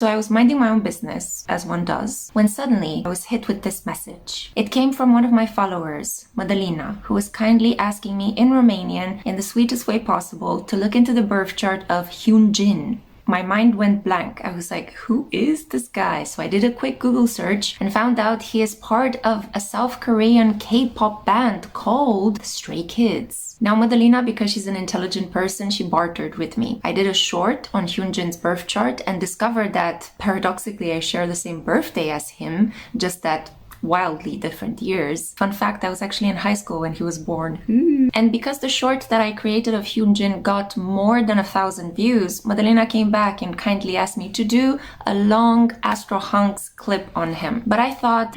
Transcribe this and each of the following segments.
So I was minding my own business, as one does, when suddenly I was hit with this message. It came from one of my followers, Madalina, who was kindly asking me in Romanian, in the sweetest way possible, to look into the birth chart of Hyunjin. My mind went blank. I was like, who is this guy? So I did a quick Google search and found out he is part of a South Korean K-pop band called Stray Kids. Now Madalina, because she's an intelligent person, she bartered with me. I did a short on Hyunjin's birth chart and discovered that paradoxically I share the same birthday as him, just that wildly different years. Fun fact, I was actually in high school when he was born. And because the short that I created of Hyunjin got more than 1,000 views, Madalena came back and kindly asked me to do a long Astro Hunks clip on him. But I thought,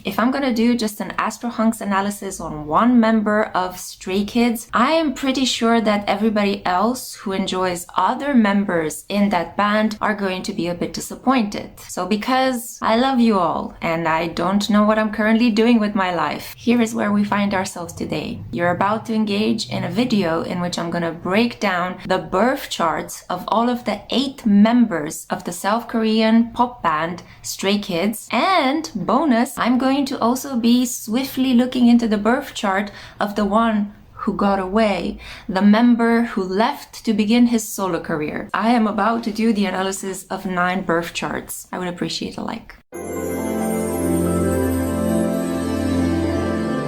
if I'm gonna do just an Astro Hunks analysis on one member of Stray Kids, I am pretty sure that everybody else who enjoys other members in that band are going to be a bit disappointed. So because I love you all and I don't know what I'm currently doing with my life, here is where we find ourselves today. You're about to engage in a video in which I'm gonna break down the birth charts of all of the 8 members of the South Korean pop band Stray Kids, and bonus, I'm going to also be swiftly looking into the birth chart of the one who got away, the member who left to begin his solo career. I am about to do the analysis of 9 birth charts. I would appreciate a like.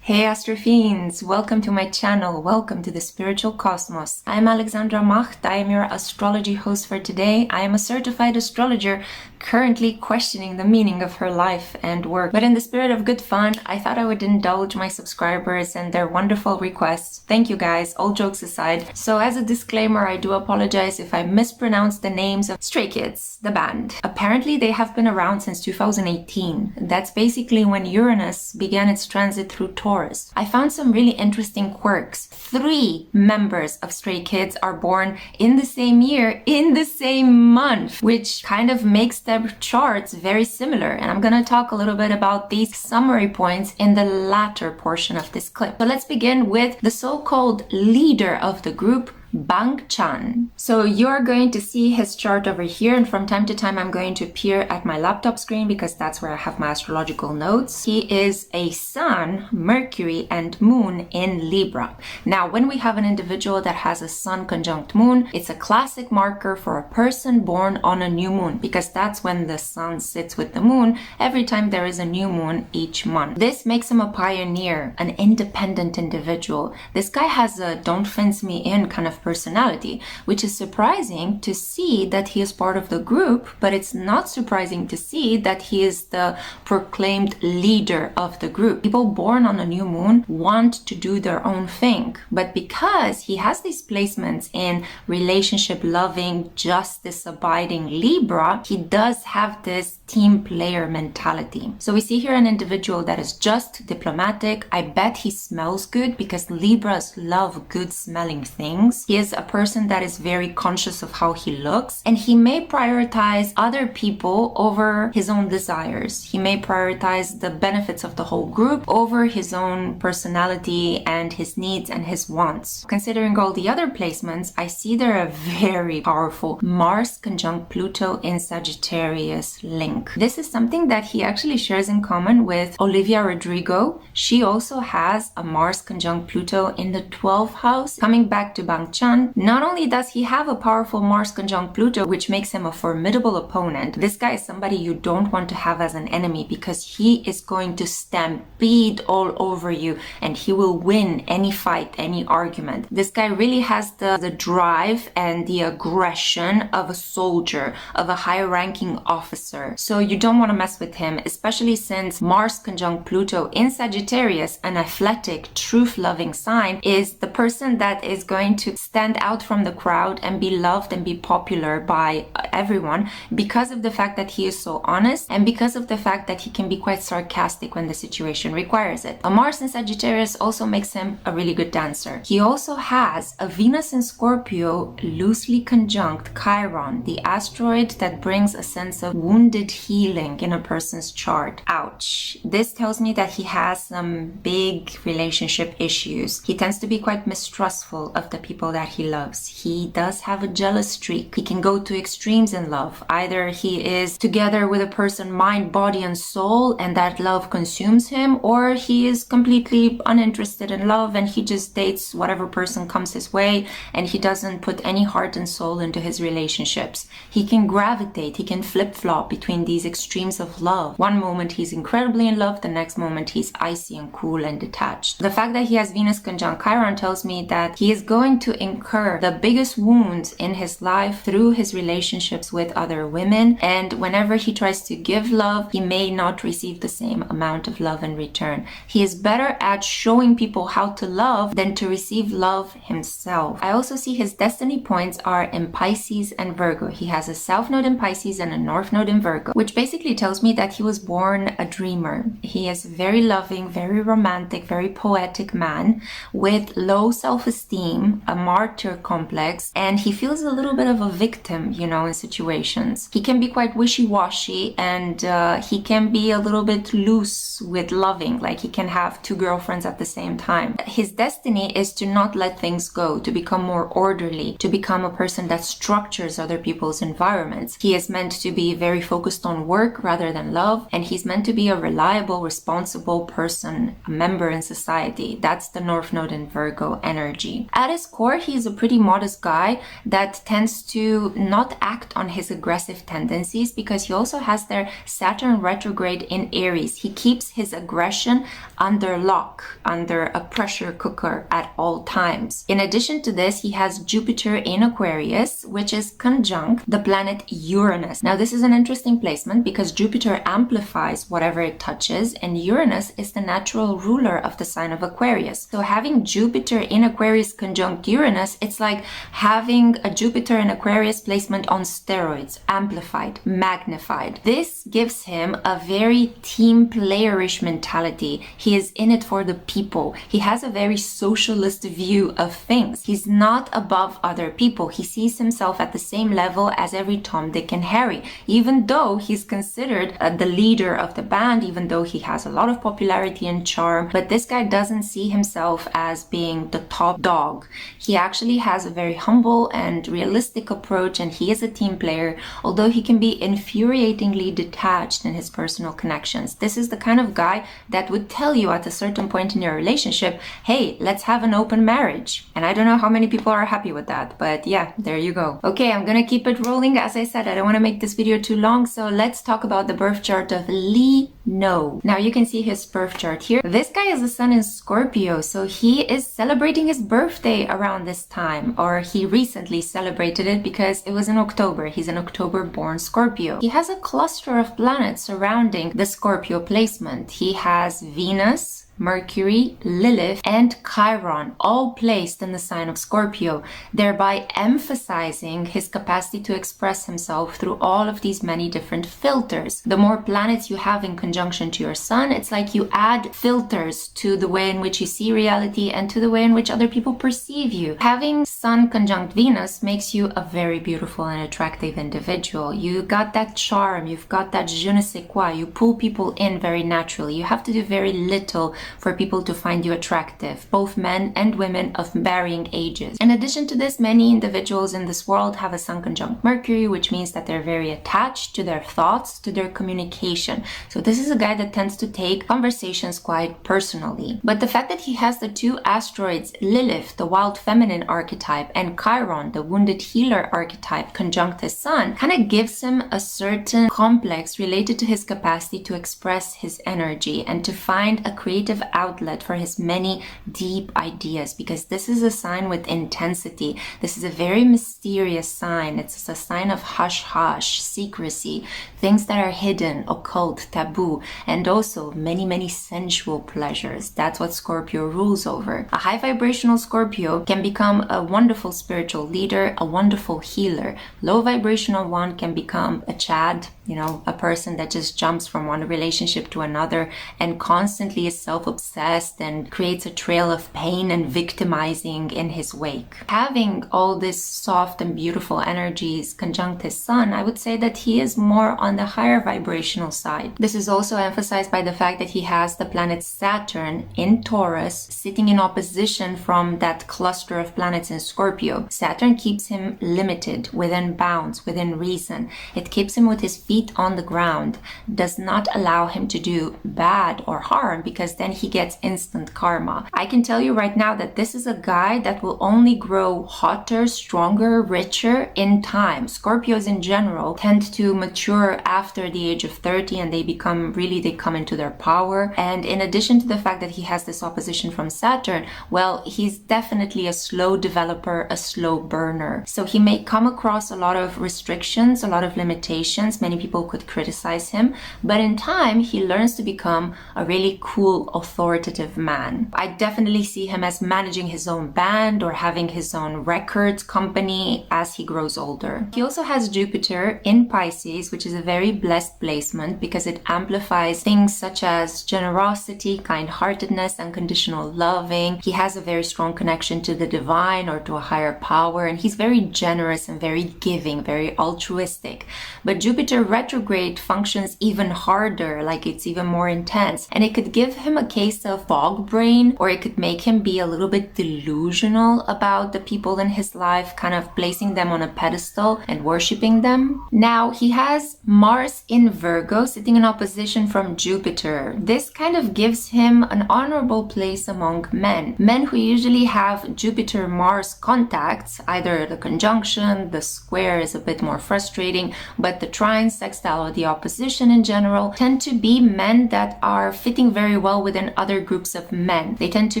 Hey Astrofiends, welcome to my channel, welcome to the Spiritual Cosmos. I am Alexandra Macht, I am your astrology host for today. I am a certified astrologer currently questioning the meaning of her life and work. But in the spirit of good fun, I thought I would indulge my subscribers and their wonderful requests. Thank you guys, all jokes aside. So as a disclaimer, I do apologize if I mispronounce the names of Stray Kids, the band. Apparently they have been around since 2018. That's basically when Uranus began its transit through Taurus. I found some really interesting quirks. 3 members of Stray Kids are born in the same year, in the same month, which kind of makes their charts very similar. And I'm gonna talk a little bit about these summary points in the latter portion of this clip. So let's begin with the so-called leader of the group, Bang Chan. So you're going to see his chart over here, and from time to time I'm going to appear at my laptop screen because that's where I have my astrological notes. He is a Sun, Mercury, and Moon in Libra. Now, when we have an individual that has a Sun conjunct Moon, it's a classic marker for a person born on a new moon, because that's when the Sun sits with the Moon every time there is a new moon each month. This makes him a pioneer, an independent individual. This guy has a don't fence me in kind of personality, which is surprising to see that he is part of the group, but it's not surprising to see that he is the proclaimed leader of the group. People born on a new moon want to do their own thing, but because he has these placements in relationship loving, justice abiding Libra, he does have this team player mentality. So we see here an individual that is just diplomatic. I bet he smells good because Libras love good smelling things. He is a person that is very conscious of how he looks, and he may prioritize other people over his own desires. He may prioritize the benefits of the whole group over his own personality and his needs and his wants. Considering all the other placements, I see there a very powerful Mars conjunct Pluto in Sagittarius link. This is something that he actually shares in common with Olivia Rodrigo. She also has a Mars conjunct Pluto in the 12th house. Coming back to Bang Chan, not only does he have a powerful Mars conjunct Pluto, which makes him a formidable opponent, this guy is somebody you don't want to have as an enemy because he is going to stampede all over you and he will win any fight, any argument. This guy really has the drive and the aggression of a soldier, of a high-ranking officer. So you don't want to mess with him, especially since Mars conjunct Pluto in Sagittarius, an athletic, truth-loving sign, is the person that is going to stand out from the crowd and be loved and be popular by everyone because of the fact that he is so honest and because of the fact that he can be quite sarcastic when the situation requires it. A Mars in Sagittarius also makes him a really good dancer. He also has a Venus in Scorpio loosely conjunct Chiron, the asteroid that brings a sense of wounded healing in a person's chart. Ouch. This tells me that he has some big relationship issues. He tends to be quite mistrustful of the people that he loves. He does have a jealous streak. He can go to extremes in love. Either he is together with a person mind, body, and soul, and that love consumes him, or he is completely uninterested in love and he just dates whatever person comes his way, and he doesn't put any heart and soul into his relationships. He can gravitate, he can flip-flop between these extremes of love. One moment he's incredibly in love, the next moment he's icy and cool and detached. The fact that he has Venus conjunct Chiron tells me that he is going to incur the biggest wounds in his life through his relationships with other women, and whenever he tries to give love, he may not receive the same amount of love in return. He is better at showing people how to love than to receive love himself. I also see his destiny points are in Pisces and Virgo. He has a south node in Pisces and a north node in Virgo, which basically tells me that he was born a dreamer. He is very loving, very romantic, very poetic man with low self-esteem, a martyr complex, and he feels a little bit of a victim, you know, in situations. He can be quite wishy-washy, and he can be a little bit loose with loving, like he can have two girlfriends at the same time. His destiny is to not let things go, to become more orderly, to become a person that structures other people's environments. He is meant to be very focused on work rather than love, and he's meant to be a reliable, responsible person, a member in society. That's the North Node in Virgo energy. At his core, he's a pretty modest guy that tends to not act on his aggressive tendencies because he also has their Saturn retrograde in Aries. He keeps his aggression under lock, under a pressure cooker at all times. In addition to this, he has Jupiter in Aquarius, which is conjunct the planet Uranus. Now, this is an interesting placement because Jupiter amplifies whatever it touches, and Uranus is the natural ruler of the sign of Aquarius. So having Jupiter in Aquarius conjunct Uranus, it's like having a Jupiter in Aquarius placement on steroids, amplified, magnified. This gives him a very team playerish mentality. He is in it for the people. He has a very socialist view of things. He's not above other people. He sees himself at the same level as every Tom, Dick, and Harry, even though he's considered the leader of the band, even though he has a lot of popularity and charm. But this guy doesn't see himself as being the top dog. He actually has a very humble and realistic approach, and he is a team player, although he can be infuriatingly detached in his personal connections. This is the kind of guy that would tell you at a certain point in your relationship, hey, let's have an open marriage. And I don't know how many people are happy with that, but yeah, there you go. Okay, I'm gonna keep it rolling. As I said, I don't want to make this video too long, so let's talk about the birth chart of Leo. Now you can see his birth chart here. This guy is a sun in Scorpio, so he is celebrating his birthday around this time, or he recently celebrated it because it was in October. He's an October born Scorpio. He has a cluster of planets surrounding the Scorpio placement. He has Venus, Mercury, Lilith, and Chiron, all placed in the sign of Scorpio, thereby emphasizing his capacity to express himself through all of these many different filters. The more planets you have in conjunction to your sun, it's like you add filters to the way in which you see reality and to the way in which other people perceive you. Having Sun conjunct Venus makes you a very beautiful and attractive individual. You got that charm, you've got that je ne sais quoi, you pull people in very naturally. You have to do very little for people to find you attractive, both men and women of varying ages. In addition to this, many individuals in this world have a Sun conjunct Mercury, which means that they're very attached to their thoughts, to their communication. So this is a guy that tends to take conversations quite personally. But the fact that he has the two asteroids, Lilith, the wild feminine archetype, and Chiron, the wounded healer archetype, conjunct his Sun, kind of gives him a certain complex related to his capacity to express his energy and to find a creative outlet for his many deep ideas, because this is a sign with intensity. This is a very mysterious sign. It's a sign of hush-hush, secrecy, things that are hidden, occult, taboo, and also many sensual pleasures. That's what Scorpio rules over. A high vibrational Scorpio can become a wonderful spiritual leader, a wonderful healer. Low vibrational one can become a Chad, you know, a person that just jumps from one relationship to another and constantly is self self-obsessed and creates a trail of pain and victimizing in his wake. Having all this soft and beautiful energies conjunct his sun, I would say that he is more on the higher vibrational side. This is also emphasized by the fact that he has the planet Saturn in Taurus sitting in opposition from that cluster of planets in Scorpio. Saturn keeps him limited, within bounds, within reason. It keeps him with his feet on the ground, does not allow him to do bad or harm, because then he gets instant karma. I can tell you right now that this is a guy that will only grow hotter, stronger, richer in time. Scorpios in general tend to mature after the age of 30 and they come into their power. And in addition to the fact that he has this opposition from Saturn, well, he's definitely a slow developer, a slow burner. So he may come across a lot of restrictions, a lot of limitations. Many people could criticize him, but in time he learns to become a really cool, authoritative man. I definitely see him as managing his own band or having his own records company as he grows older. He also has Jupiter in Pisces, which is a very blessed placement because it amplifies things such as generosity, kind-heartedness, unconditional loving. He has a very strong connection to the divine or to a higher power, and he's very generous and very giving, very altruistic. But Jupiter retrograde functions even harder, like it's even more intense, and it could give him a case of fog brain, or it could make him be a little bit delusional about the people in his life, kind of placing them on a pedestal and worshipping them. Now, he has Mars in Virgo sitting in opposition from Jupiter. This kind of gives him an honorable place among men. Men who usually have Jupiter-Mars contacts, either the conjunction, the square is a bit more frustrating, but the trine, sextile, or the opposition in general tend to be men that are fitting very well within other groups of men. They tend to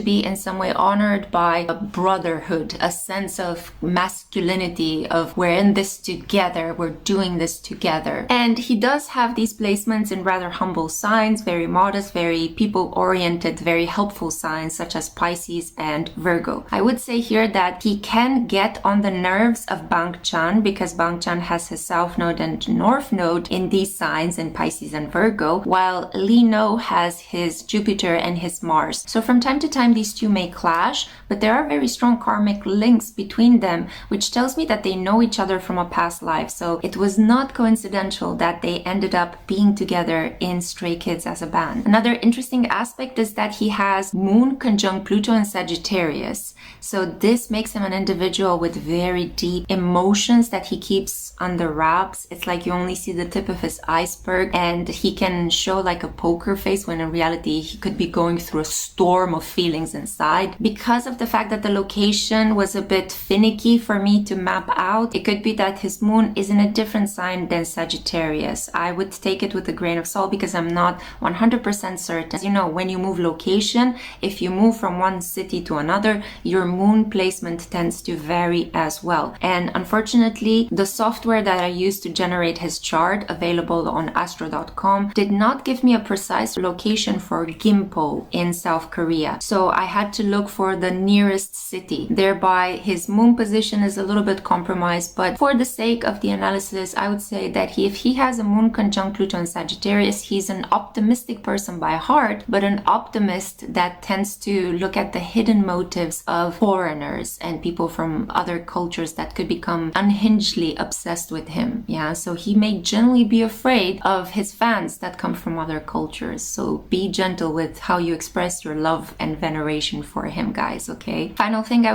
be in some way honored by a brotherhood, a sense of masculinity, of we're in this together, we're doing this together. And he does have these placements in rather humble signs, very modest, very people-oriented, very helpful signs such as Pisces and Virgo. I would say here that he can get on the nerves of Bangchan because Bangchan has his south node and north node in these signs in Pisces and Virgo, while Lino has his Jupiter and his Mars. So from time to time these two may clash, but there are very strong karmic links between them, which tells me that they know each other from a past life. So it was not coincidental that they ended up being together in Stray Kids as a band. Another interesting aspect is that he has Moon conjunct Pluto and Sagittarius. So this makes him an individual with very deep emotions that he keeps under wraps. It's like you only see the tip of his iceberg, and he can show like a poker face when in reality he could be going through a storm of feelings inside. Because of the fact that the location was a bit finicky for me to map out, it could be that his moon is in a different sign than Sagittarius. I would take it with a grain of salt because I'm not 100% certain. As you know, when you move location, if you move from one city to another, your moon placement tends to vary as well. And unfortunately, the software that I used to generate his chart, available on astro.com, did not give me a precise location for Gimpo in South Korea. So I had to look for the nearest city. Thereby, his moon position is a little bit compromised, but for the sake of the analysis, I would say that if he has a moon conjunct Pluto and Sagittarius, he's an optimistic person by heart, but an optimist that tends to look at the hidden motives of foreigners and people from other cultures that could become unhingedly obsessed with him. Yeah, so he may generally be afraid of his fans that come from other cultures. So be gentle with how you express your love and veneration for him, guys, okay? Final thing I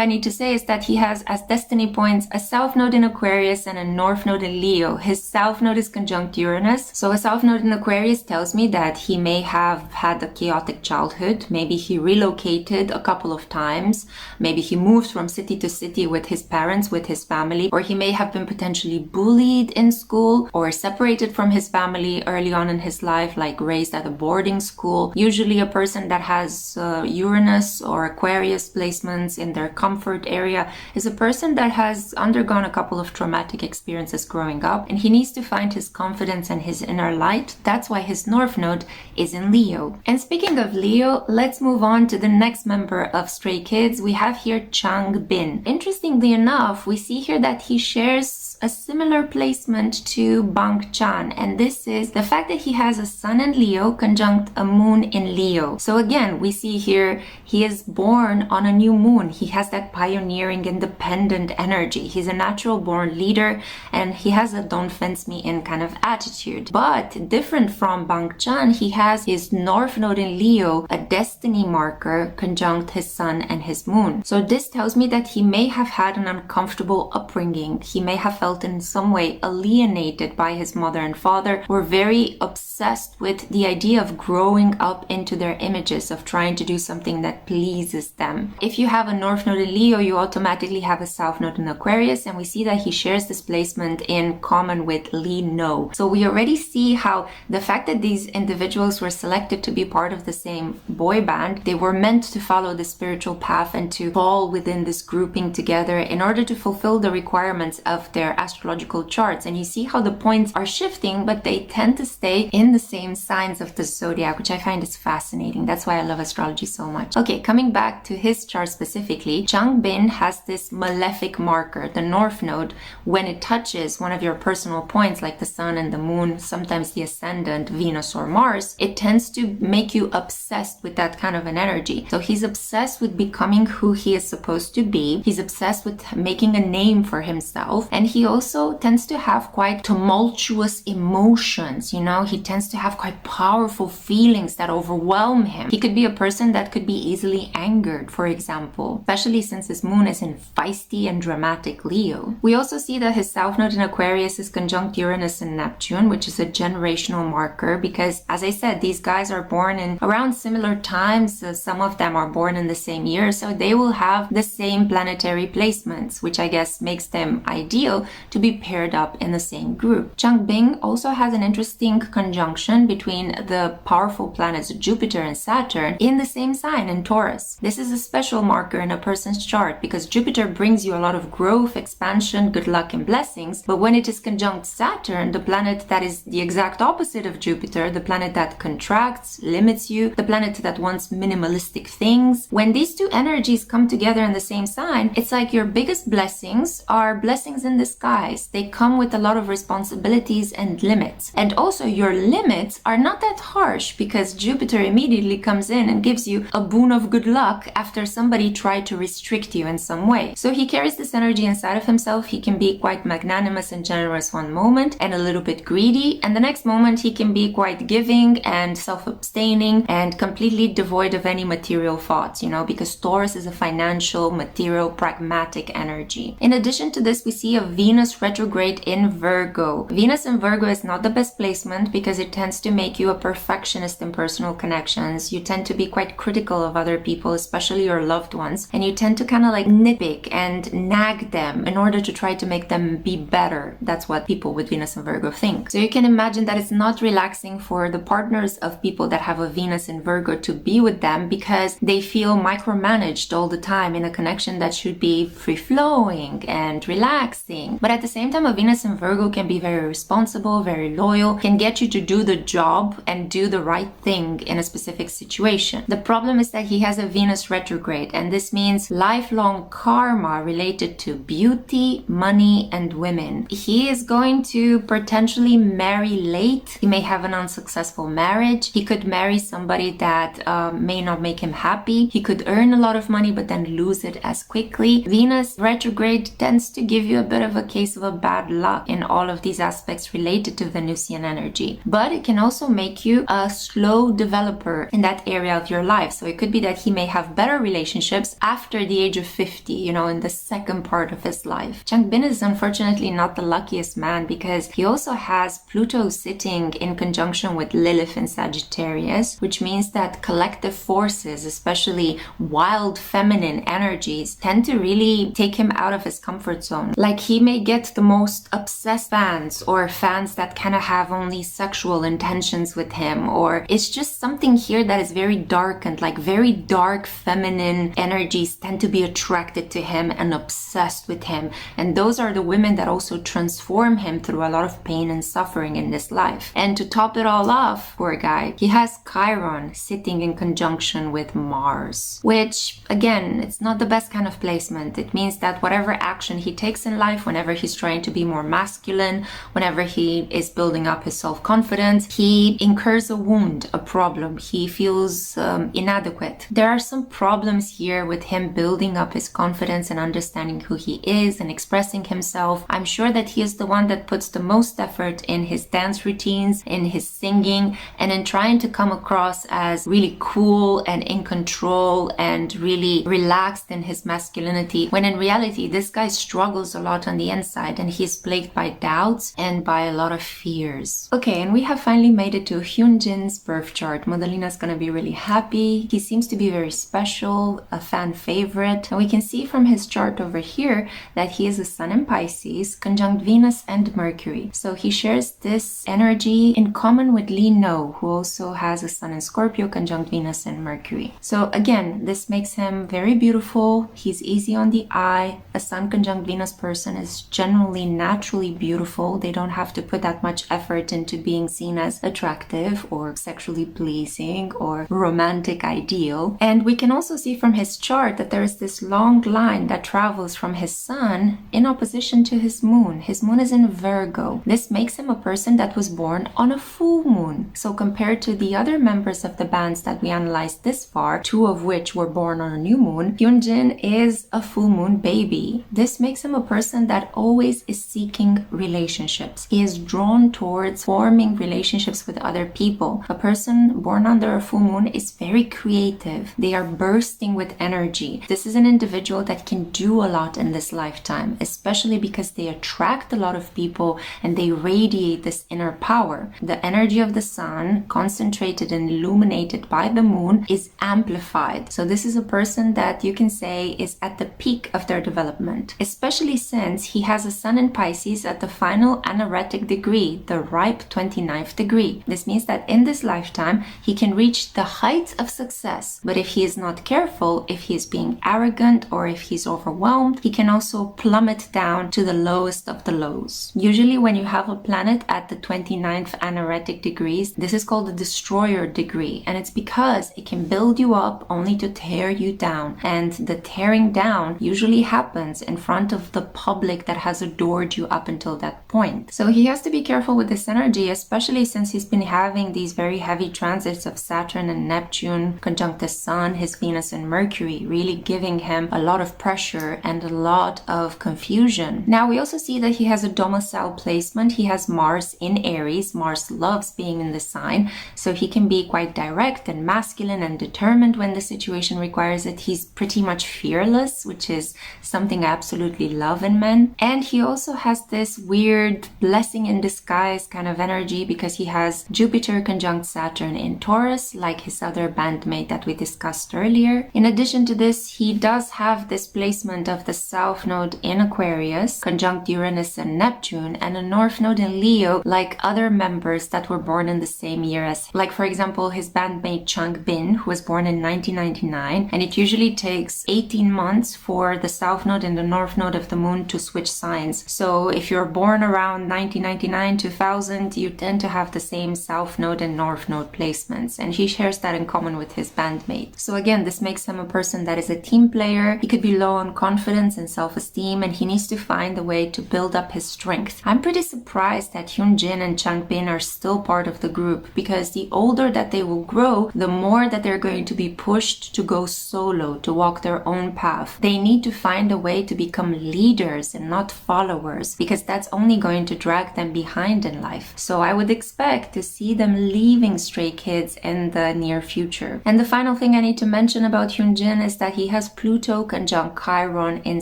need to say is that he has as destiny points a south node in Aquarius and a north node in Leo. His south node is conjunct Uranus. So a south node in Aquarius tells me that he may have had a chaotic childhood. Maybe he relocated a couple of times. Maybe he moved from city to city with his parents, with his family, or he may have been potentially bullied in school or separated from his family early on in his life, like raised at a boarding school. Usually a person that has Uranus or Aquarius placements in their comfort area is a person that has undergone a couple of traumatic experiences growing up, and he needs to find his confidence and his inner light. That's why his north node is in Leo. And speaking of Leo, let's move on to the next member of Stray Kids. We have here Chang Bin. Interestingly enough, we see here that he shares a similar placement to Bang Chan, and this is the fact that he has a sun in Leo conjunct a moon in Leo. So again, we see here he is born on a new moon. He has that pioneering, independent energy. He's a natural born leader, and he has a don't fence me in kind of attitude. But different from Bang Chan, he has his north node in Leo, a destiny marker, conjunct his sun and his moon. So this tells me that he may have had an uncomfortable upbringing. He may have felt in some way alienated by his mother and father, were very obsessed with the idea of growing up into their images, of trying to do something that pleases them. If you have a north node in Leo, you automatically have a south node in Aquarius, and we see that he shares this placement in common with Lee No. So we already see how the fact that these individuals were selected to be part of the same boy band, they were meant to follow the spiritual path and to fall within this grouping together in order to fulfill the requirements of their astrological charts. And you see how the points are shifting, but they tend to stay in the same signs of the zodiac, which I find is fascinating. That's why I love astrology so much. Okay, coming back to his chart specifically, Chang Bin has this malefic marker, the north node. When it touches one of your personal points like the sun and the moon, sometimes the ascendant, Venus or Mars, it tends to make you obsessed with that kind of an energy. So he's obsessed with becoming who he is supposed to be. He's obsessed with making a name for himself, and he also tends to have quite tumultuous emotions. You know, he tends to have quite powerful feelings that overwhelm him. He could be a person that could be easily angered, for example, especially since his moon is in feisty and dramatic Leo. We also see that his south node in Aquarius is conjunct Uranus and Neptune, which is a generational marker because, as I said, these guys are born in around similar times. So some of them are born in the same year, so they will have the same planetary placements, which I guess makes them ideal to be paired up in the same group. Chang Bing also has an interesting conjunction between the powerful planets Jupiter and Saturn in the same sign in Taurus. This is a special marker in a person's chart because Jupiter brings you a lot of growth, expansion, good luck and blessings, but when it is conjunct Saturn, the planet that is the exact opposite of Jupiter, the planet that contracts, limits you, the planet that wants minimalistic things, when these two energies come together in the same sign, it's like your biggest blessings are blessings in disguise. They come with a lot of responsibilities and limits. And also your limits are not that harsh because Jupiter immediately comes in and gives you a boon of good luck after somebody tried to restrict you in some way. So he carries this energy inside of himself. He can be quite magnanimous and generous one moment and a little bit greedy, and the next moment he can be quite giving and self-abstaining and completely devoid of any material thoughts, you know, because Taurus is a financial, material, pragmatic energy. In addition to this, we see a Venus retrograde in Virgo. Venus in Virgo is not the best placement because it tends to make you a perfectionist in personal connections. You tend to be quite critical of other people, especially your loved ones, and you tend to kind of like nitpick and nag them in order to try to make them be better. That's what people with Venus in Virgo think. So you can imagine that it's not relaxing for the partners of people that have a Venus in Virgo to be with them because they feel micromanaged all the time in a connection that should be free-flowing and relaxing. But at the same time, a Venus in Virgo can be very responsible, very loyal, can get you to do the job and do the right thing in a specific situation. The problem is that he has a Venus retrograde, and this means lifelong karma related to beauty, money, and women. He is going to potentially marry late. He may have an unsuccessful marriage. He could marry somebody that may not make him happy. He could earn a lot of money but then lose it as quickly. Venus retrograde tends to give you a bit of a case of a bad luck in all of these aspects related to Venusian energy. But it can also make you a slow developer in that area of your life. So it could be that he may have better relationships after the age of 50, you know, in the second part of his life. Chang Bin is unfortunately not the luckiest man because he also has Pluto sitting in conjunction with Lilith in Sagittarius, which means that collective forces, especially wild feminine energies, tend to really take him out of his comfort zone. Like he may get the most obsessed fans or fans that kind of have only sexual intentions with him, or it's just something here that is very dark, and like very dark feminine energies tend to be attracted to him and obsessed with him. And those are the women that also transform him through a lot of pain and suffering in this life. And to top it all off, poor guy, he has Chiron sitting in conjunction with Mars, which again, it's not the best kind of placement. It means that whatever action he takes in life, whenever whenever he's trying to be more masculine, whenever he is building up his self-confidence, he incurs a wound, a problem. He feels inadequate. There are some problems here with him building up his confidence and understanding who he is and expressing himself. I'm sure that he is the one that puts the most effort in his dance routines, in his singing, and in trying to come across as really cool and in control and really relaxed in his masculinity, when in reality this guy struggles a lot on the inside and he's plagued by doubts and by a lot of fears. Okay, and we have finally made it to Hyunjin's birth chart. Modelina's gonna be really happy. He seems to be very special, a fan favorite, and we can see from his chart over here that he is a sun in Pisces, conjunct Venus and Mercury. So he shares this energy in common with Lee No, who also has a sun in Scorpio, conjunct Venus and Mercury. So again, this makes him very beautiful. He's easy on the eye. A sun conjunct Venus person is generally naturally beautiful. They don't have to put that much effort into being seen as attractive or sexually pleasing or romantic ideal. And we can also see from his chart that there is this long line that travels from his sun in opposition to his moon. His moon is in Virgo. This makes him a person that was born on a full moon. So compared to the other members of the bands that we analyzed this far, two of which were born on a new moon, Hyunjin is a full moon baby. This makes him a person that always is seeking relationships. He is drawn towards forming relationships with other people. A person born under a full moon is very creative. They are bursting with energy. This is an individual that can do a lot in this lifetime, especially because they attract a lot of people and they radiate this inner power. The energy of the sun, concentrated and illuminated by the moon, is amplified. So this is a person that you can say is at the peak of their development, especially since he has a sun in Pisces at the final anaretic degree, the ripe 29th degree. This means that in this lifetime, he can reach the heights of success. But if he is not careful, if he is being arrogant or if he's overwhelmed, he can also plummet down to the lowest of the lows. Usually when you have a planet at the 29th anaretic degrees, this is called the destroyer degree. And it's because it can build you up only to tear you down. And the tearing down usually happens in front of the public that has adored you up until that point. So he has to be careful with this energy, especially since he's been having these very heavy transits of Saturn and Neptune conjunct the Sun, his Venus and Mercury, really giving him a lot of pressure and a lot of confusion. Now we also see that he has a domicile placement. He has Mars in Aries. Mars loves being in the sign, so he can be quite direct and masculine and determined when the situation requires it. He's pretty much fearless, which is something I absolutely love in men. And he also has this weird blessing in disguise kind of energy because he has Jupiter conjunct Saturn in Taurus, like his other bandmate that we discussed earlier. In addition to this, he does have this placement of the South Node in Aquarius, conjunct Uranus and Neptune, and a North Node in Leo, like other members that were born in the same year as, like for example, his bandmate Chang, who was born in 1999, and it usually takes 18 months for the South Node and the North Node of the Moon to switch signs. So if you're born around 1999, 2000, you tend to have the same South Node and North Node placements, and he shares that in common with his bandmate. So again, this makes him a person that is a team player. He could be low on confidence and self-esteem, and he needs to find a way to build up his strength. I'm pretty surprised that Hyunjin and Changbin are still part of the group, because the older that they will grow, the more that they're going to be pushed to go solo, to walk their own path. They need to find a way to become leaders and not followers, because that's only going to drag them behind in life. So I would expect to see them leaving Stray Kids in the near future. And the final thing I need to mention about Hyunjin is that he has Pluto conjunct Chiron in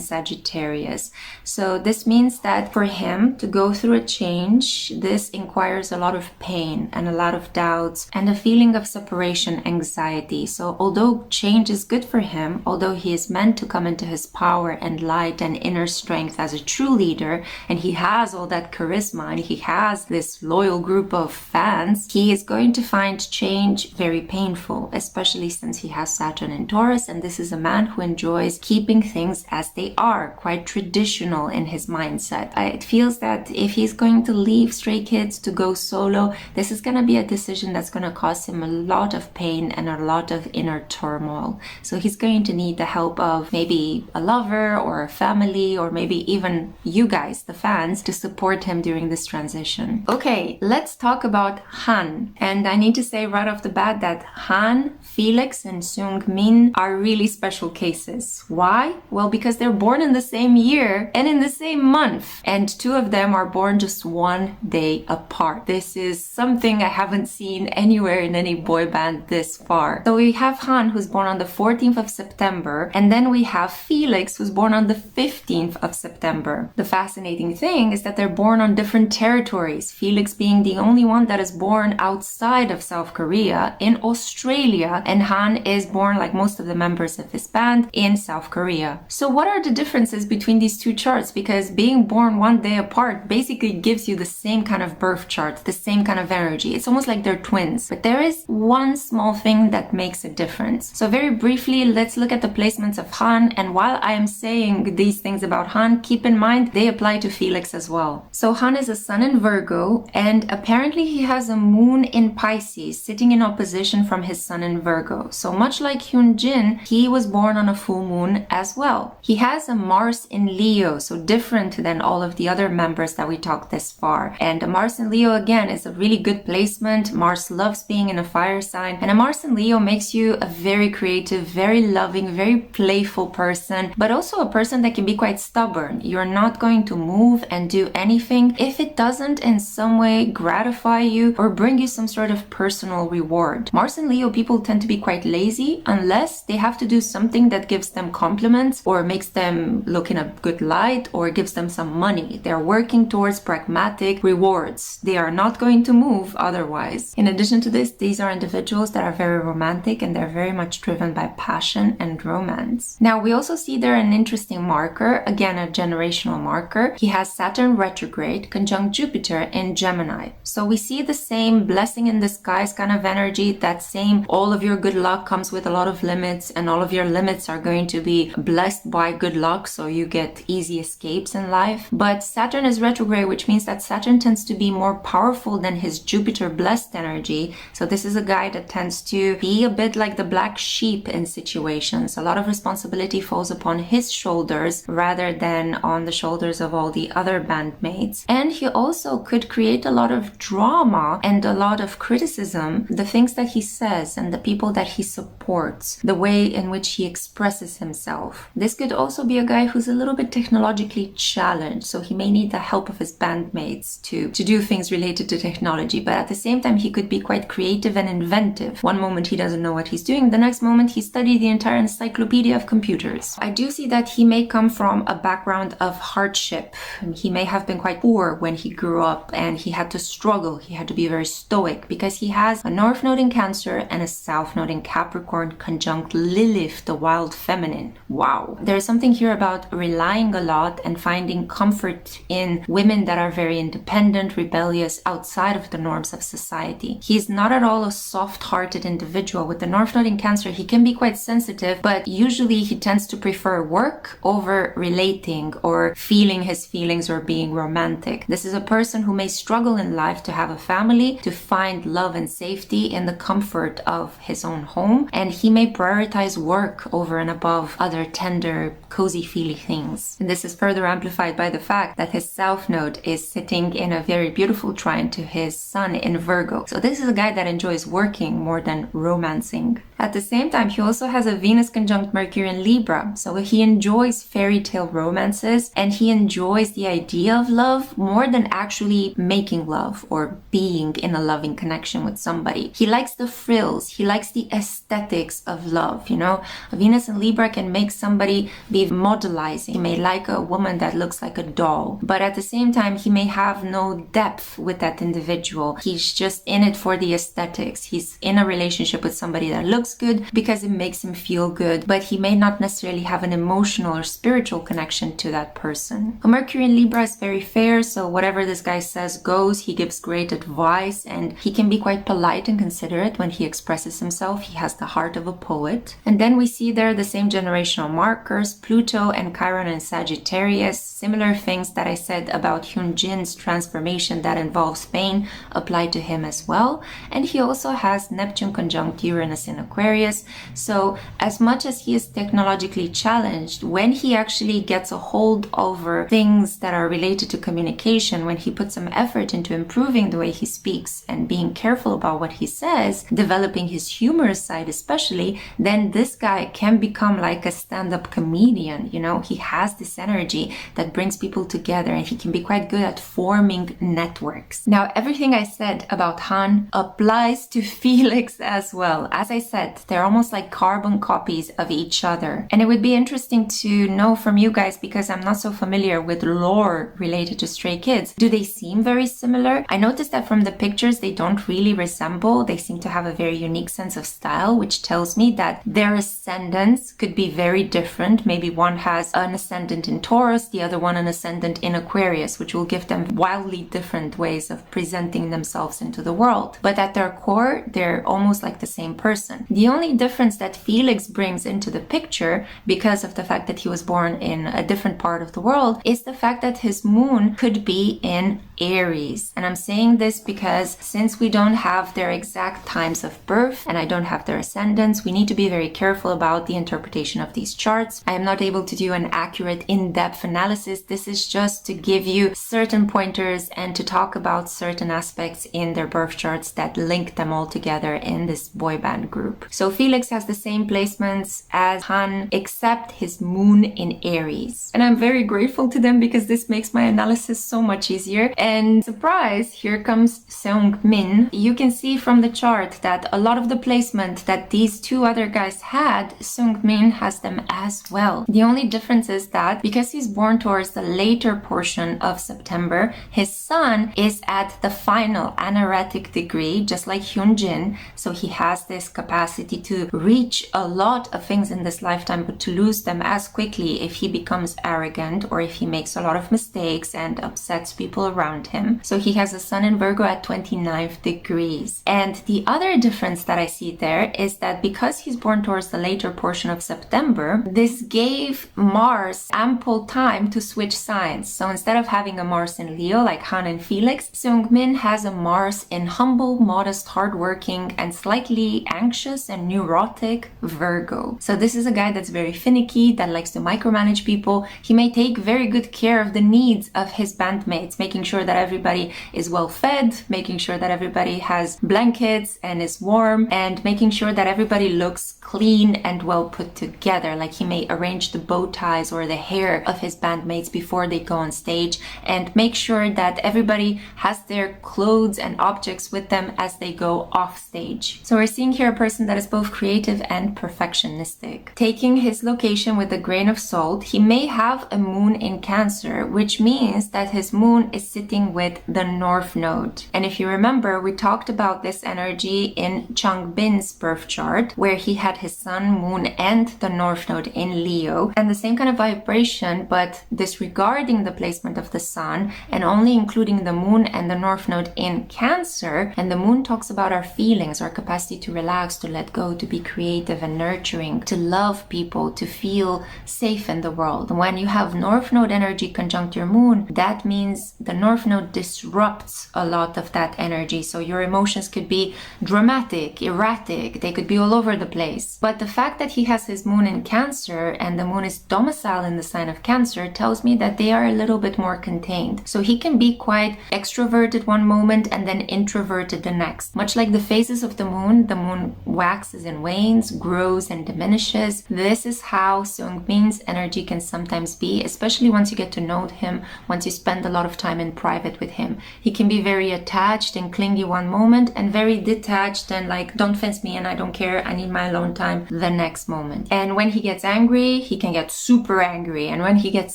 Sagittarius. So this means that for him to go through a change, this requires a lot of pain and a lot of doubts and a feeling of separation anxiety. So although change is good for him, although he is meant to come into his power and light and inner strength as a true leader, and he has all that charisma and he has this loyal group of fans, he is going to find change very painful, especially since he has Saturn in Taurus, and this is a man who enjoys keeping things as they are, quite traditional in his mindset. It feels that if he's going to leave Stray Kids to go solo, this is going to be a decision that's going to cause him a lot of pain and a lot of inner turmoil. So he's going to need the help of maybe a lover or a family, or maybe even on you guys, the fans, to support him during this transition. Okay, let's talk about Han. And I need to say right off the bat that Han, Felix, and Seungmin are really special cases. Why? Well, because they're born in the same year and in the same month. And two of them are born just one day apart. This is something I haven't seen anywhere in any boy band this far. So we have Han, who's born on the 14th of September, and then we have Felix, who's born on the 15th of September. The fascinating thing is that they're born on different territories, Felix being the only one that is born outside of South Korea, in Australia, and Han is born, like most of the members of this band, in South Korea. So what are the differences between these two charts? Because being born one day apart basically gives you the same kind of birth chart, the same kind of energy. It's almost like they're twins. But there is one small thing that makes a difference. So very briefly, let's look at the placements of Han. And while I am saying these things about Han, keep in mind they apply to Felix as well. So Han is a sun in Virgo, and apparently he has a moon in Pisces sitting in opposition from his sun in Virgo. So much like Hyunjin, he was born on a full moon as well. He has a Mars in Leo, so different than all of the other members that we talked this far. And a Mars in Leo, again, is a really good placement. Mars loves being in a fire sign, and a Mars in Leo makes you a very creative, very loving, very playful person, but also a person that can be quite stubborn. You're not going to move and do anything if it doesn't in some way gratify you or bring you some sort of personal reward. Mars and Leo people tend to be quite lazy unless they have to do something that gives them compliments or makes them look in a good light or gives them some money. They're working towards pragmatic rewards. They are not going to move otherwise. In addition to this, these are individuals that are very romantic and they're very much driven by passion and romance. Now, we also see there an interesting marker, again, a generational marker. He has Saturn retrograde conjunct Jupiter in Gemini. So we see the same blessing in disguise kind of energy, that same all of your good luck comes with a lot of limits and all of your limits are going to be blessed by good luck, so you get easy escapes in life. But Saturn is retrograde, which means that Saturn tends to be more powerful than his Jupiter blessed energy. So this is a guy that tends to be a bit like the black sheep in situations. A lot of responsibility falls upon his shoulders rather than on the shoulders of all the other bandmates. And he also could create a lot of drama and a lot of criticism, the things that he says and the people that he supports, the way in which he expresses himself. This could also be a guy who's a little bit technologically challenged, so he may need the help of his bandmates to do things related to technology, but at the same time he could be quite creative and inventive. One moment he doesn't know what he's doing, the next moment he studied the entire encyclopedia of computers. I do see that he may come from a background of hardship. He may have been quite poor when he grew up and he had to struggle. He had to be very stoic because he has a North Node in Cancer and a South Node in Capricorn conjunct Lilith, the wild feminine. Wow. There's something here about relying a lot and finding comfort in women that are very independent, rebellious, outside of the norms of society. He's not at all a soft-hearted individual. With the North Node in Cancer, he can be quite sensitive, but usually he tends to prefer work over relating or feeling his feelings or being romantic. This is a person who may struggle in life to have a family, to find love and safety in the comfort of his own home, and he may prioritize work over and above other tender, cozy, feely things. And this is further amplified by the fact that his South Node is sitting in a very beautiful trine to his Sun in Virgo. So this is a guy that enjoys working more than romancing. At the same time, he also has a Venus conjunct Mercury in Libra. So he enjoys fairy tale romances and he enjoys the idea of love more than actually making love or being in a loving connection with somebody. He likes the frills. He likes the aesthetics of love. You know, Venus in Libra can make somebody be modelizing. He may like a woman that looks like a doll, but at the same time, he may have no depth with that individual. He's just in it for the aesthetics. He's in a relationship with somebody that looks good because it makes him feel good, but he may not necessarily have an emotional or spiritual connection to that person. Mercury in Libra is very fair, so whatever this guy says goes. He gives great advice and he can be quite polite and considerate when he expresses himself. He has the heart of a poet. And then we see there the same generational markers, Pluto and Chiron and Sagittarius. Similar things that I said about Hyunjin's transformation that involves pain apply to him as well. And he also has Neptune conjunct Uranus in Aquarius Aquarius. So as much as he is technologically challenged, when he actually gets a hold over things that are related to communication, when he puts some effort into improving the way he speaks and being careful about what he says, developing his humorous side especially, then this guy can become like a stand-up comedian. You know, he has this energy that brings people together, and he can be quite good at forming networks. Now, everything I said about Han applies to Felix as well. As I said, they're almost like carbon copies of each other. And it would be interesting to know from you guys, because I'm not so familiar with lore related to Stray Kids. Do they seem very similar? I noticed that from the pictures, they don't really resemble. They seem to have a very unique sense of style, which tells me that their ascendants could be very different. Maybe one has an ascendant in Taurus, the other one an ascendant in Aquarius, which will give them wildly different ways of presenting themselves into the world. But at their core, they're almost like the same person. The only difference that Felix brings into the picture, because of the fact that he was born in a different part of the world, is the fact that his moon could be in Aries. And I'm saying this because since we don't have their exact times of birth and I don't have their ascendants, we need to be very careful about the interpretation of these charts. I am not able to do an accurate in-depth analysis. This is just to give you certain pointers and to talk about certain aspects in their birth charts that link them all together in this boy band group. So Felix has the same placements as Han, except his moon in Aries. And I'm very grateful to them because this makes my analysis so much easier. And surprise, here comes Seungmin. You can see from the chart that a lot of the placement that these two other guys had, Seungmin has them as well. The only difference is that because he's born towards the later portion of September, his sun is at the final anaretic degree, just like Hyunjin. So he has this capacity to reach a lot of things in this lifetime, but to lose them as quickly if he becomes arrogant or if he makes a lot of mistakes and upsets people around him. So he has a sun in Virgo at 29th degrees. And the other difference that I see there is that because he's born towards the later portion of September, this gave Mars ample time to switch signs. So instead of having a Mars in Leo like Han and Felix, Seungmin has a Mars in humble, modest, hardworking, and slightly anxious and neurotic Virgo. So this is a guy that's very finicky, that likes to micromanage people. He may take very good care of the needs of his bandmates, making sure that everybody is well fed, making sure that everybody has blankets and is warm, and making sure that everybody looks clean and well put together. Like he may arrange the bow ties or the hair of his bandmates before they go on stage and make sure that everybody has their clothes and objects with them as they go off stage. So we're seeing here a person that is both creative and perfectionistic. Taking his location with a grain of salt, he may have a moon in Cancer, which means that his moon is sitting with the North Node. And if you remember, we talked about this energy in Chang Bin's birth chart, where he had his sun, moon, and the North Node in Leo. And the same kind of vibration, but disregarding the placement of the sun and only including the moon and the North Node in Cancer. And the moon talks about our feelings, our capacity to relax, to let go, to be creative and nurturing, to love people, to feel safe in the world. When you have North Node energy conjunct your moon, that means the North Node disrupts a lot of that energy. So your emotions could be dramatic, erratic, they could be all over the place. But the fact that he has his moon in Cancer and the moon is domiciled in the sign of Cancer tells me that they are a little bit more contained. So he can be quite extroverted one moment and then introverted the next. Much like the phases of the moon waxes and wanes, grows and diminishes. This is how Seungmin's energy can sometimes be, especially once you get to know him, once you spend a lot of time in private with him. He can be very attached and clingy one moment and very detached and like, don't fence me and I don't care, I need my alone time the next moment. And when he gets angry, he can get super angry. And when he gets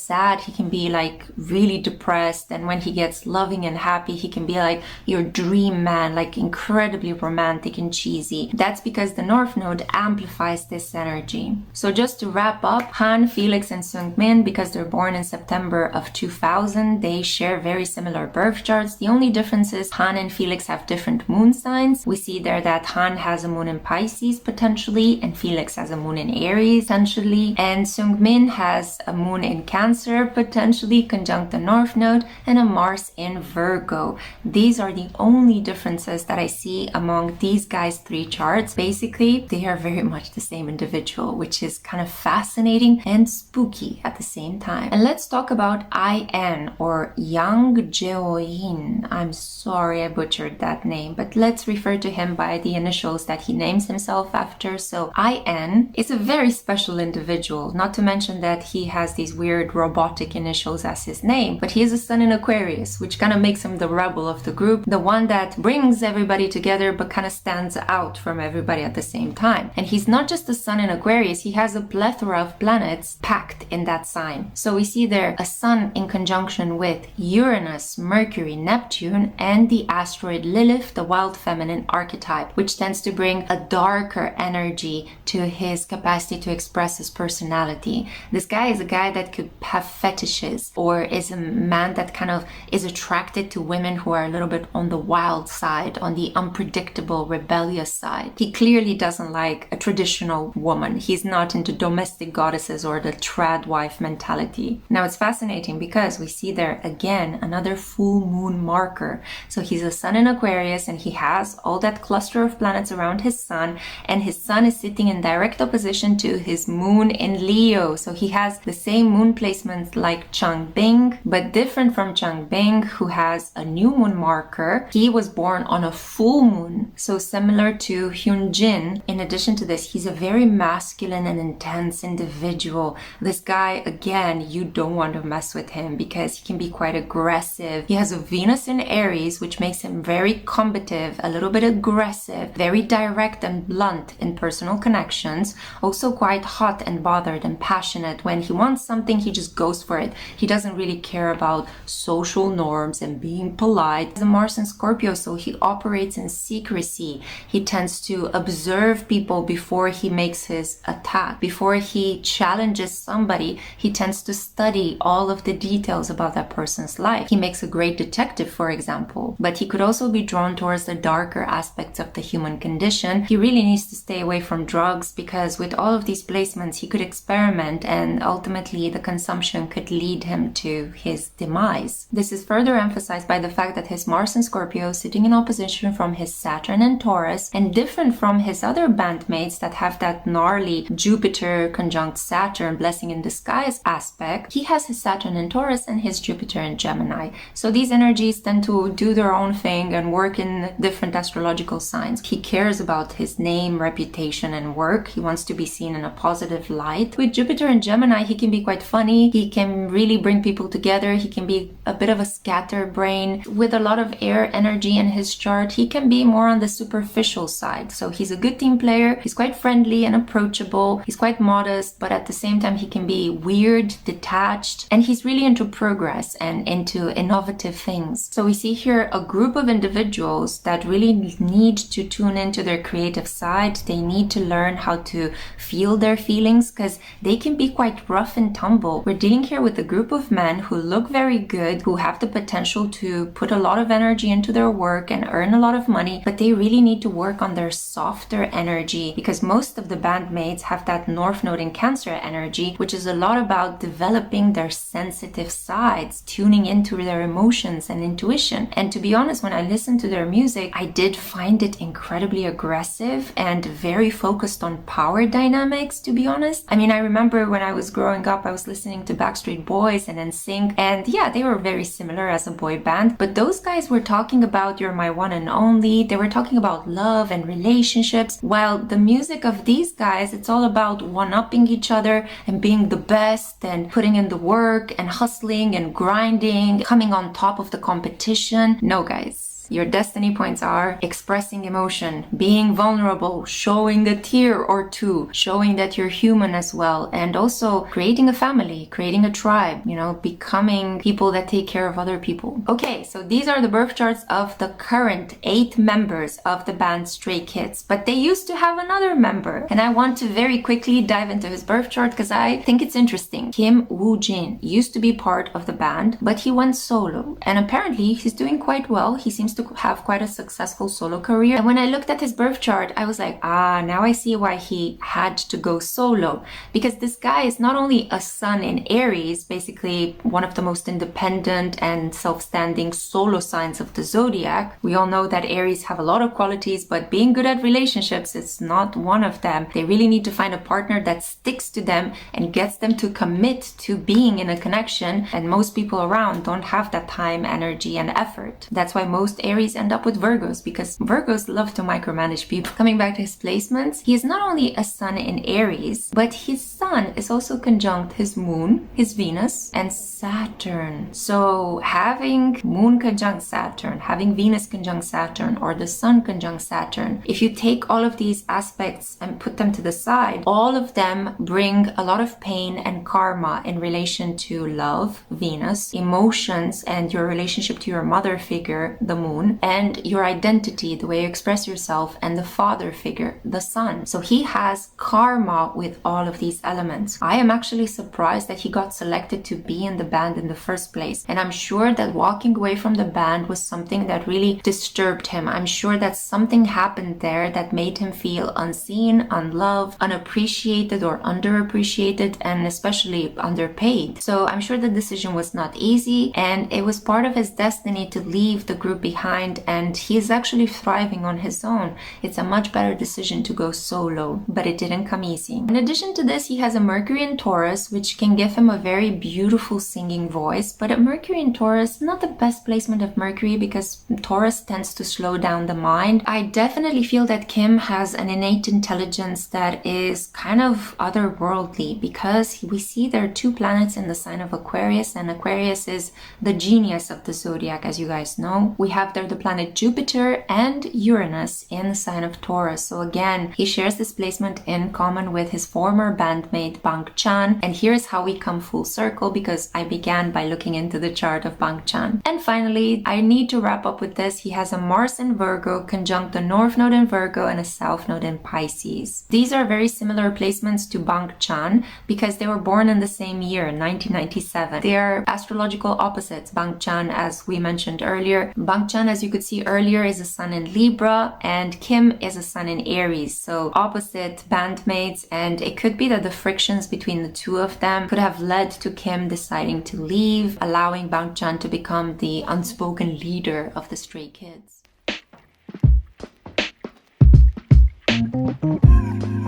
sad, he can be like really depressed. And when he gets loving and happy, he can be like your dream man, like incredibly romantic and cheesy. That's because the North Node amplifies this energy. So just to wrap up, Han, Felix, and Seungmin, because they're born in September of 2000, they share very similar birth charts. The only difference is Han and Felix have different moon signs. We see there that Han has a moon in Pisces potentially, and Felix has a moon in Aries potentially, and Seungmin has a moon in Cancer potentially conjunct the North Node and a Mars in Virgo. These are the only differences that I see among these guys' three charts based basically they are very much the same individual, which is kind of fascinating and spooky at the same time. And let's talk about IN, or Yang Jeoin. I'm sorry I butchered that name, but let's refer to him by the initials that he names himself after. So IN is a very special individual, not to mention that he has these weird robotic initials as his name, but he is a sun in Aquarius, which kind of makes him the rebel of the group, the one that brings everybody together but kind of stands out from everybody at the same time. And he's not just a sun in Aquarius, he has a plethora of planets packed in that sign. So we see there a sun in conjunction with Uranus, Mercury, Neptune, and the asteroid Lilith, the wild feminine archetype, which tends to bring a darker energy to his capacity to express his personality. This guy is a guy that could have fetishes, or is a man that kind of is attracted to women who are a little bit on the wild side, on the unpredictable, rebellious side. He clearly doesn't like a traditional woman. He's not into domestic goddesses or the trad wife mentality. Now it's fascinating because we see there again another full moon marker. So he's a sun in Aquarius and he has all that cluster of planets around his sun, and his sun is sitting in direct opposition to his moon in Leo. So he has the same moon placement like Chang, but different from Chang, who has a new moon marker. He was born on a full moon, so similar to Hyunjin. In addition to this, he's a very masculine and intense individual. This guy, again, you don't want to mess with him because he can be quite aggressive. He has a Venus in Aries, which makes him very combative, a little bit aggressive, very direct and blunt in personal connections, also quite hot and bothered and passionate. When he wants something, he just goes for it. He doesn't really care about social norms and being polite. He's a Mars in Scorpio, so he operates in secrecy. He tends to observe people before he makes his attack. Before he challenges somebody, he tends to study all of the details about that person's life. He makes a great detective, for example, but he could also be drawn towards the darker aspects of the human condition. He really needs to stay away from drugs because with all of these placements, he could experiment and ultimately the consumption could lead him to his demise. This is further emphasized by the fact that his Mars in Scorpio is sitting in opposition from his Saturn in Taurus, and different from his other bandmates that have that gnarly Jupiter conjunct Saturn blessing in disguise aspect. He has his Saturn in Taurus and his Jupiter in Gemini. So these energies tend to do their own thing and work in different astrological signs. He cares about his name, reputation, and work. He wants to be seen in a positive light. With Jupiter in Gemini, he can be quite funny. He can really bring people together. He can be a bit of a scatterbrain. With a lot of air energy in his chart, he can be more on the superficial side. So he's a good team player. He's quite friendly and approachable. He's quite modest, but at the same time, he can be weird, detached, and he's really into progress and into innovative things. So we see here a group of individuals that really need to tune into their creative side. They need to learn how to feel their feelings because they can be quite rough and tumble. We're dealing here with a group of men who look very good, who have the potential to put a lot of energy into their work and earn a lot of money, but they really need to work on their softer energy because most of the bandmates have that North Node in Cancer energy, which is a lot about developing their sensitive sides, tuning into their emotions and intuition. And to be honest, when I listened to their music, I did find it incredibly aggressive and very focused on power dynamics, to be honest. I mean, I remember when I was growing up, I was listening to Backstreet Boys and NSYNC, and yeah, they were very similar as a boy band, but those guys were talking about you're my one and only. They were talking about love and relationships, while the music of these guys, it's all about one-upping each other and being the best and putting in the work and hustling and grinding, coming on top of the competition. No, guys. Your destiny points are expressing emotion, being vulnerable, showing a tear or two, showing that you're human as well, and also creating a family, creating a tribe, becoming people that take care of other people. Okay, so these are the birth charts of the current 8 members of the band Stray Kids, but they used to have another member, and I want to very quickly dive into his birth chart because I think it's interesting. Kim Woojin used to be part of the band, but he went solo, and apparently he's doing quite well. He seems to have quite a successful solo career. And when I looked at his birth chart, I was like, now I see why he had to go solo. Because this guy is not only a sun in Aries, basically one of the most independent and self-standing solo signs of the zodiac. We all know that Aries have a lot of qualities, but being good at relationships is not one of them. They really need to find a partner that sticks to them and gets them to commit to being in a connection. And most people around don't have that time, energy, and effort. That's why most Aries end up with Virgos, because Virgos love to micromanage people. Coming back to his placements, he is not only a sun in Aries, but his sun is also conjunct his moon, his Venus, and Saturn. So having moon conjunct Saturn, having Venus conjunct Saturn, or the sun conjunct Saturn, if you take all of these aspects and put them to the side, all of them bring a lot of pain and karma in relation to love, Venus, emotions, and your relationship to your mother figure, the moon, and your identity, the way you express yourself, and the father figure, the sun. So he has karma with all of these elements. I am actually surprised that he got selected to be in the band in the first place. And I'm sure that walking away from the band was something that really disturbed him. I'm sure that something happened there that made him feel unseen, unloved, unappreciated, or underappreciated, and especially underpaid. So I'm sure the decision was not easy, and it was part of his destiny to leave the group behind, and he is actually thriving on his own. It's a much better decision to go solo, but it didn't come easy. In addition to this, he has a Mercury in Taurus, which can give him a very beautiful singing voice, but a Mercury in Taurus, not the best placement of Mercury because Taurus tends to slow down the mind. I definitely feel that Kim has an innate intelligence that is kind of otherworldly, because we see there are two planets in the sign of Aquarius, and Aquarius is the genius of the zodiac, as you guys know. We have there the planet Jupiter and Uranus in the sign of Taurus. So again, he shares this placement in common with his former bandmate Bang Chan, and here's how we come full circle, because I began by looking into the chart of Bang Chan. And finally, I need to wrap up with this. He has a Mars in Virgo conjunct a North Node in Virgo and a South Node in Pisces. These are very similar placements to Bang Chan because they were born in the same year, 1997. They are astrological opposites. Bang Chan, as we mentioned earlier. Bang Chan, as you could see earlier, is a sun in Libra, and Kim is a sun in Aries. So opposite bandmates, and it could be that the frictions between the two of them could have led to Kim deciding to leave, allowing Bang Chan to become the unspoken leader of the Stray Kids.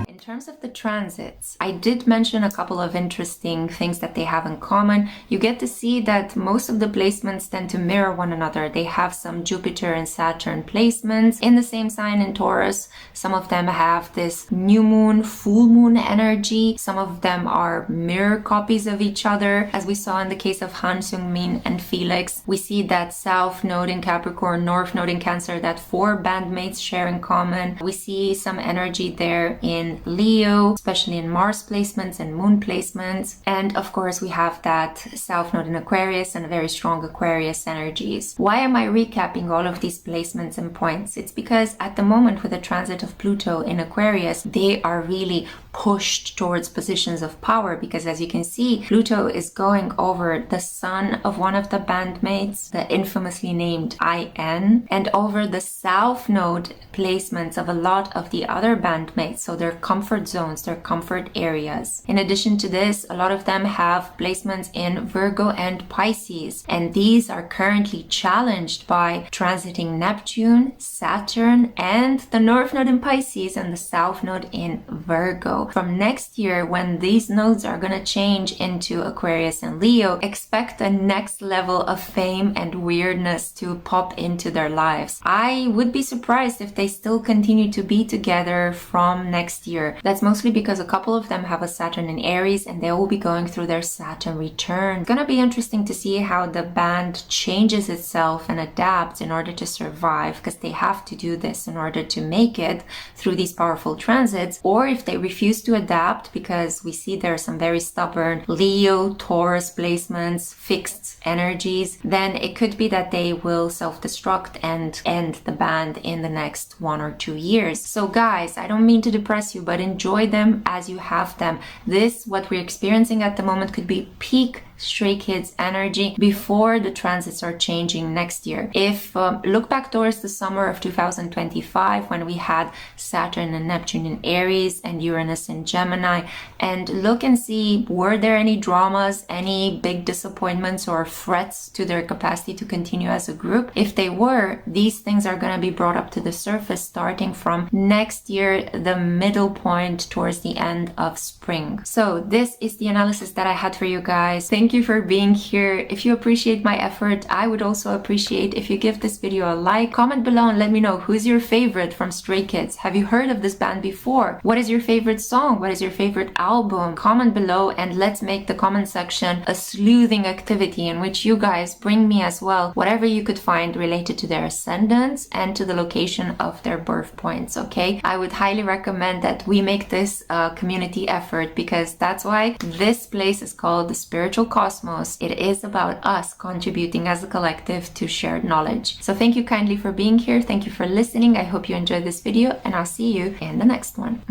In terms of the transits, I did mention a couple of interesting things that they have in common. You get to see that most of the placements tend to mirror one another. They have some Jupiter and Saturn placements in the same sign in Taurus. Some of them have this new moon, full moon energy. Some of them are mirror copies of each other. As we saw in the case of Seungmin and Felix, we see that South Node in Capricorn, North Node in Cancer, that four bandmates share in common. We see some energy there in Leo, especially in Mars placements and moon placements. And of course, we have that South Node in Aquarius and very strong Aquarius energies. Why am I recapping all of these placements and points? It's because at the moment with the transit of Pluto in Aquarius, they are really pushed towards positions of power, because as you can see, Pluto is going over the sun of one of the bandmates, the infamously named IN, and over the South Node placements of a lot of the other bandmates, so their comfort zones, their comfort areas. In addition to this, a lot of them have placements in Virgo and Pisces, and these are currently challenged by transiting Neptune, Saturn, and the North Node in Pisces and the South Node in Virgo. From next year, when these nodes are going to change into Aquarius and Leo, expect a next level of fame and weirdness to pop into their lives. I would be surprised if they still continue to be together from next year. That's mostly because a couple of them have a Saturn in Aries, and they will be going through their Saturn return. It's going to be interesting to see how the band changes itself and adapts in order to survive, because they have to do this in order to make it through these powerful transits, or if they refuse to adapt, because we see there are some very stubborn Leo, Taurus placements, fixed energies, then it could be that they will self-destruct and end the band in the next 1 or 2 years. So guys, I don't mean to depress you, but enjoy them as you have them. This, what we're experiencing at the moment, could be peak Stray Kids energy before the transits are changing next year. If look back towards the summer of 2025 when we had Saturn and Neptune in Aries and Uranus in Gemini, and look and see, were there any dramas, any big disappointments or threats to their capacity to continue as a group? If they were, these things are going to be brought up to the surface starting from next year, the middle point towards the end of spring. So this is the analysis that I had for you guys. Thank you for being here. If you appreciate my effort, I would also appreciate if you give this video a like. Comment below and let me know who's your favorite from Stray Kids. Have you heard of this band before? What is your favorite song? What is your favorite album? Comment below and let's make the comment section a sleuthing activity in which you guys bring me as well whatever you could find related to their ascendants and to the location of their birth points, okay? I would highly recommend that we make this a community effort, because that's why this place is called the Spiritual Cosmos. It is about us contributing as a collective to shared knowledge. So thank you kindly for being here. Thank you for listening. I hope you enjoyed this video and I'll see you in the next one.